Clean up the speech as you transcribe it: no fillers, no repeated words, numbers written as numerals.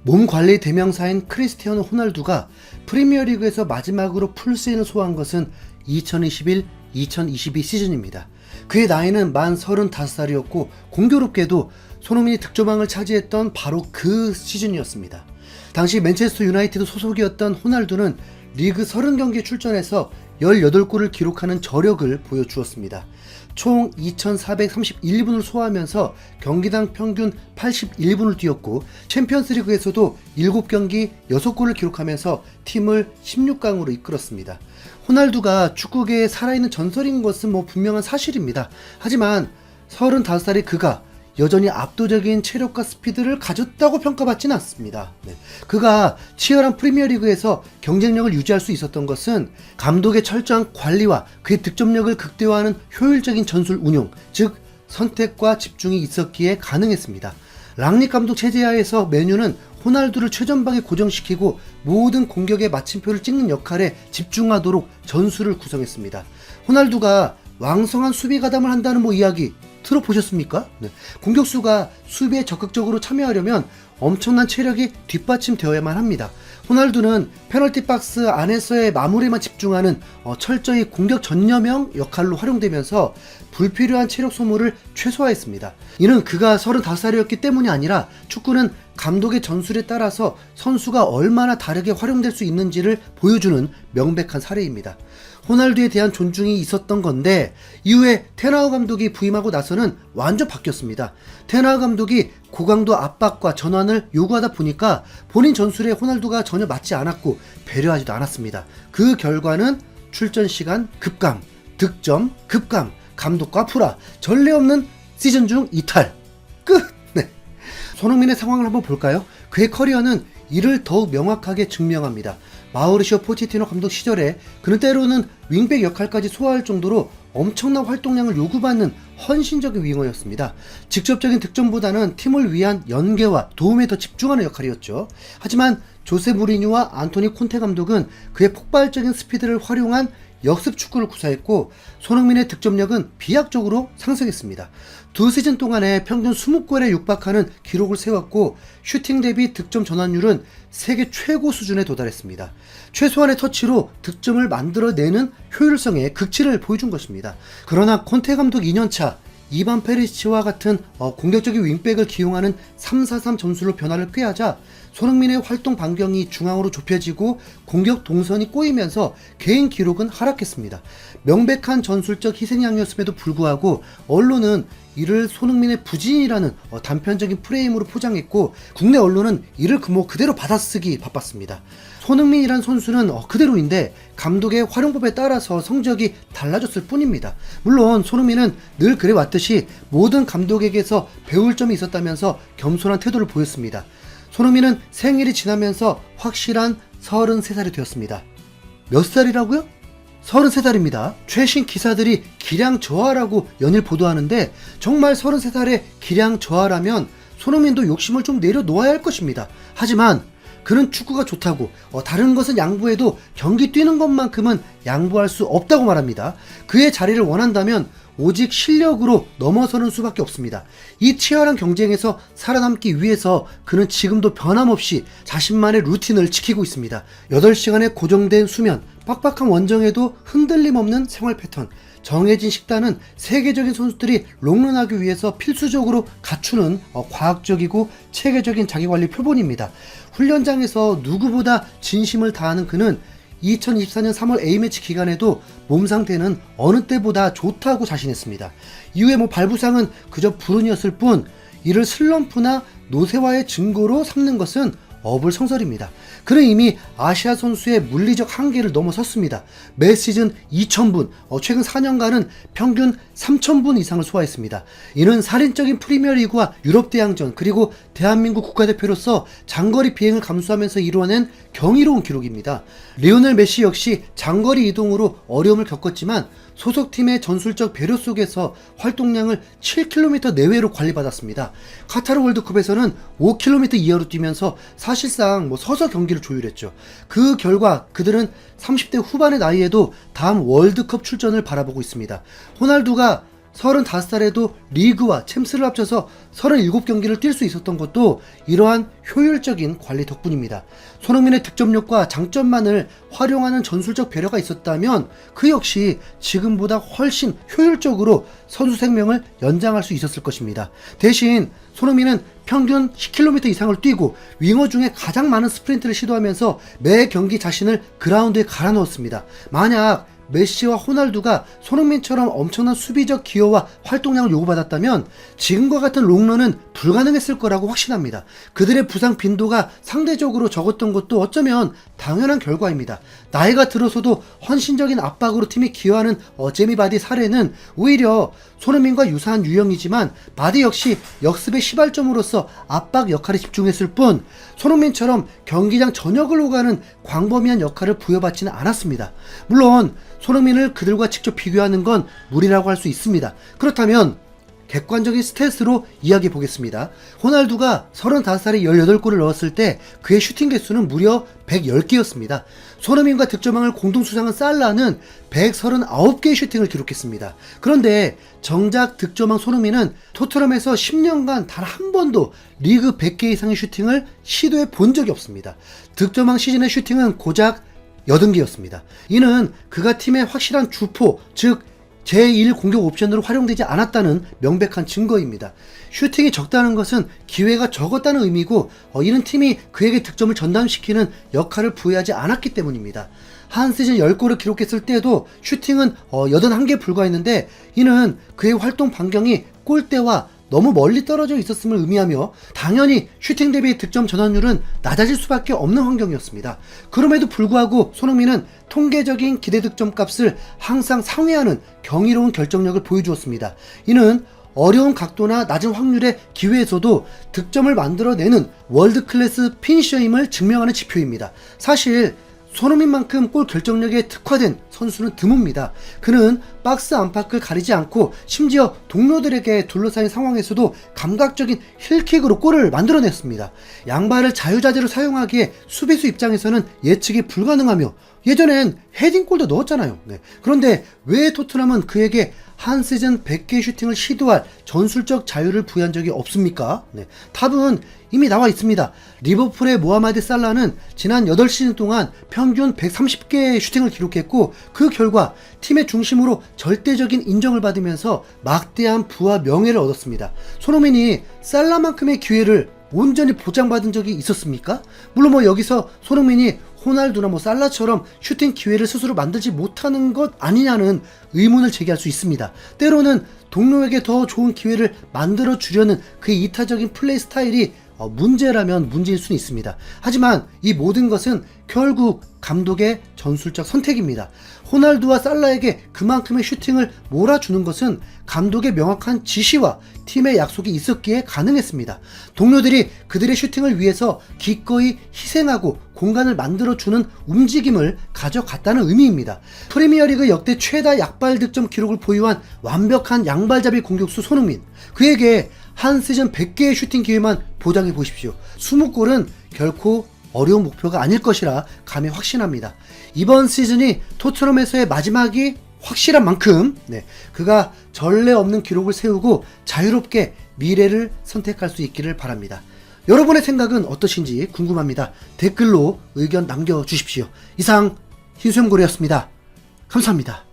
몸 관리 대명사인 크리스티아노 호날두가 프리미어리그에서 마지막으로 풀세인을 소화한 것은 2021-2022 시즌입니다. 그의 나이는 만 35살이었고 공교롭게도 손흥민이 득점왕을 차지했던 바로 그 시즌이었습니다. 당시 맨체스터 유나이티드 소속이었던 호날두는 리그 30경기에 출전해서 18골을 기록하는 저력을 보여주었습니다. 총 2431분을 소화하면서 경기당 평균 81분을 뛰었고 챔피언스리그에서도 7경기 6골을 기록하면서 팀을 16강으로 이끌었습니다. 호날두가 축구계에 살아있는 전설인 것은 분명한 사실입니다. 하지만 35살의 그가 여전히 압도적인 체력과 스피드를 가졌다고 평가받지는 않습니다. 그가 치열한 프리미어리그에서 경쟁력을 유지할 수 있었던 것은 감독의 철저한 관리와 그의 득점력을 극대화하는 효율적인 전술 운용, 즉 선택과 집중이 있었기에 가능했습니다. 랑닉 감독 체제하에서 맨유는 호날두를 최전방에 고정시키고 모든 공격의 마침표를 찍는 역할에 집중하도록 전술을 구성했습니다. 호날두가 왕성한 수비 가담을 한다는 이야기 들어보셨습니까? 공격수가 수비에 적극적으로 참여하려면 엄청난 체력이 뒷받침되어야만 합니다. 호날두는 페널티 박스 안에서의 마무리만 집중하는 철저히 공격 전념형 역할로 활용되면서 불필요한 체력 소모를 최소화했습니다. 이는 그가 35살이었기 때문이 아니라 축구는 감독의 전술에 따라서 선수가 얼마나 다르게 활용될 수 있는지를 보여주는 명백한 사례입니다. 호날두에 대한 존중이 있었던 건데 이후에 테나우 감독이 부임하고 나서는 완전 바뀌었습니다. 테나우 감독이 고강도 압박과 전환을 요구하다 보니까 본인 전술에 호날두가 전혀 맞지 않았고 배려하지도 않았습니다. 그 결과는 출전 시간 급감, 득점 급감, 감독과 불화, 전례 없는 시즌 중 이탈, 끝! 손흥민의 상황을 한번 볼까요? 그의 커리어는 이를 더욱 명확하게 증명합니다. 마우리시오 포체티노 감독 시절에 그는 때로는 윙백 역할까지 소화할 정도로 엄청난 활동량을 요구받는 헌신적인 윙어였습니다. 직접적인 득점보다는 팀을 위한 연계와 도움에 더 집중하는 역할이었죠. 하지만 조세 무리뉴와 안토니 콘테 감독은 그의 폭발적인 스피드를 활용한 역습 축구를 구사했고 손흥민의 득점력은 비약적으로 상승했습니다. 두 시즌 동안에 평균 20골에 육박하는 기록을 세웠고 슈팅 대비 득점 전환율은 세계 최고 수준에 도달했습니다. 최소한의 터치로 득점을 만들어내는 효율성의 극치를 보여준 것입니다. 그러나 콘테 감독 2년차 이반 페리시치와 같은 공격적인 윙백을 기용하는 3-4-3 전술로 변화를 꾀하자 손흥민의 활동 반경이 중앙으로 좁혀지고 공격 동선이 꼬이면서 개인 기록은 하락했습니다. 명백한 전술적 희생양이었음에도 불구하고 언론은 이를 손흥민의 부진이라는 단편적인 프레임으로 포장했고 국내 언론은 이를 그대로 받아쓰기 바빴습니다. 손흥민이란 선수는 그대로인데 감독의 활용법에 따라서 성적이 달라졌을 뿐입니다. 물론 손흥민은 늘 그래왔듯이 모든 감독에게서 배울 점이 있었다면서 겸손한 태도를 보였습니다. 손흥민은 생일이 지나면서 확실한 33살이 되었습니다. 몇 살이라고요? 33살입니다. 최신 기사들이 기량 저하라고 연일 보도하는데 정말 33살의 기량 저하라면 손흥민도 욕심을 좀 내려놓아야 할 것입니다. 하지만 그는 축구가 좋다고 다른 것은 양보해도 경기 뛰는 것만큼은 양보할 수 없다고 말합니다. 그의 자리를 원한다면 오직 실력으로 넘어서는 수밖에 없습니다. 이 치열한 경쟁에서 살아남기 위해서 그는 지금도 변함없이 자신만의 루틴을 지키고 있습니다. 8시간의 고정된 수면, 빡빡한 원정에도 흔들림 없는 생활 패턴, 정해진 식단은 세계적인 선수들이 롱런하기 위해서 필수적으로 갖추는 과학적이고 체계적인 자기관리 표본입니다. 훈련장에서 누구보다 진심을 다하는 그는 2024년 3월 A매치 기간에도 몸 상태는 어느 때보다 좋다고 자신했습니다. 이후에 발부상은 그저 불운이었을 뿐 이를 슬럼프나 노쇠화의 증거로 삼는 것은 어불성설입니다. 그는 이미 아시아 선수의 물리적 한계를 넘어섰습니다. 매 시즌 2000분, 최근 4년간은 평균 3000분 이상을 소화했습니다. 이는 살인적인 프리미어리그와 유럽대항전 그리고 대한민국 국가대표로서 장거리 비행을 감수하면서 이루어낸 경이로운 기록입니다. 리오넬 메시 역시 장거리 이동으로 어려움을 겪었지만 소속팀의 전술적 배려 속에서 활동량을 7km 내외로 관리받았습니다. 카타르 월드컵에서는 5km 이하로 뛰면서 사실상 서서 경기를 조율했죠. 그 결과 그들은 30대 후반의 나이에도 다음 월드컵 출전을 바라보고 있습니다. 호날두가 35살에도 리그와 챔스를 합쳐서 37경기를 뛸 수 있었던 것도 이러한 효율적인 관리 덕분입니다. 손흥민의 득점력과 장점만을 활용하는 전술적 배려가 있었다면 그 역시 지금보다 훨씬 효율적으로 선수 생명을 연장할 수 있었을 것입니다. 대신 손흥민은 평균 10km 이상을 뛰고 윙어 중에 가장 많은 스프린트를 시도하면서 매 경기 자신을 그라운드에 갈아 넣었습니다. 만약 메시와 호날두가 손흥민처럼 엄청난 수비적 기여와 활동량을 요구받았다면 지금과 같은 롱런은 불가능했을 거라고 확신합니다. 그들의 부상 빈도가 상대적으로 적었던 것도 어쩌면 당연한 결과입니다. 나이가 들어서도 헌신적인 압박으로 팀이 기여하는 제미 바디 사례는 오히려 손흥민과 유사한 유형이지만 바디 역시 역습의 시발점으로서 압박 역할에 집중했을 뿐 손흥민처럼 경기장 전역을 오가는 광범위한 역할을 부여받지는 않았습니다. 물론 손흥민을 그들과 직접 비교하는 건 무리라고 할 수 있습니다. 그렇다면 객관적인 스탯으로 이야기해 보겠습니다. 호날두가 35살에 18골을 넣었을 때 그의 슈팅 개수는 무려 110개였습니다. 손흥민과 득점왕을 공동 수상한 살라는 139개의 슈팅을 기록했습니다. 그런데 정작 득점왕 손흥민은 토트넘에서 10년간 단 한 번도 리그 100개 이상의 슈팅을 시도해 본 적이 없습니다. 득점왕 시즌의 슈팅은 고작 80개였습니다. 이는 그가 팀의 확실한 주포, 즉 제1 공격 옵션으로 활용되지 않았다는 명백한 증거입니다. 슈팅이 적다는 것은 기회가 적었다는 의미고 이는 팀이 그에게 득점을 전담시키는 역할을 부여하지 않았기 때문입니다. 한 시즌 10골을 기록했을 때에도 슈팅은 81개에 불과했는데 이는 그의 활동 반경이 골대와 너무 멀리 떨어져 있었음을 의미하며 당연히 슈팅 대비 득점 전환율은 낮아질 수밖에 없는 환경이었습니다. 그럼에도 불구하고 손흥민은 통계적인 기대 득점 값을 항상 상회하는 경이로운 결정력을 보여주었습니다. 이는 어려운 각도나 낮은 확률의 기회에서도 득점을 만들어내는 월드클래스 피니셔임을 증명하는 지표입니다. 사실 손흥민만큼 골 결정력에 특화된 선수는 드뭅니다. 그는 박스 안팎을 가리지 않고 심지어 동료들에게 둘러싸인 상황에서도 감각적인 힐킥으로 골을 만들어냈습니다. 양발을 자유자재로 사용하기에 수비수 입장에서는 예측이 불가능하며 예전엔 헤딩골도 넣었잖아요. 그런데 왜 토트넘은 그에게 한 시즌 100개의 슈팅을 시도할 전술적 자유를 부여한 적이 없습니까? 답은 이미 나와 있습니다. 리버풀의 모하마드 살라는 지난 8시즌 동안 평균 130개의 슈팅을 기록했고 그 결과 팀의 중심으로 절대적인 인정을 받으면서 막대한 부와 명예를 얻었습니다. 손흥민이 살라만큼의 기회를 온전히 보장받은 적이 있었습니까? 물론 여기서 손흥민이 호날두나 살라처럼 슈팅 기회를 스스로 만들지 못하는 것 아니냐는 의문을 제기할 수 있습니다. 때로는 동료에게 더 좋은 기회를 만들어 주려는 그의 이타적인 플레이 스타일이 문제라면 문제일 수는 있습니다. 하지만 이 모든 것은 결국 감독의 전술적 선택입니다. 호날두와 살라에게 그만큼의 슈팅을 몰아주는 것은 감독의 명확한 지시와 팀의 약속이 있었기에 가능했습니다. 동료들이 그들의 슈팅을 위해서 기꺼이 희생하고 공간을 만들어주는 움직임을 가져갔다는 의미입니다. 프리미어리그 역대 최다 약발 득점 기록을 보유한 완벽한 양발잡이 공격수 손흥민, 그에게 한 시즌 100개의 슈팅 기회만 보장해 보십시오. 20골은 결코 어려운 목표가 아닐 것이라 감히 확신합니다. 이번 시즌이 토트넘에서의 마지막이 확실한 만큼 그가 전례 없는 기록을 세우고 자유롭게 미래를 선택할 수 있기를 바랍니다. 여러분의 생각은 어떠신지 궁금합니다. 댓글로 의견 남겨주십시오. 이상 흰수염고래였습니다. 감사합니다.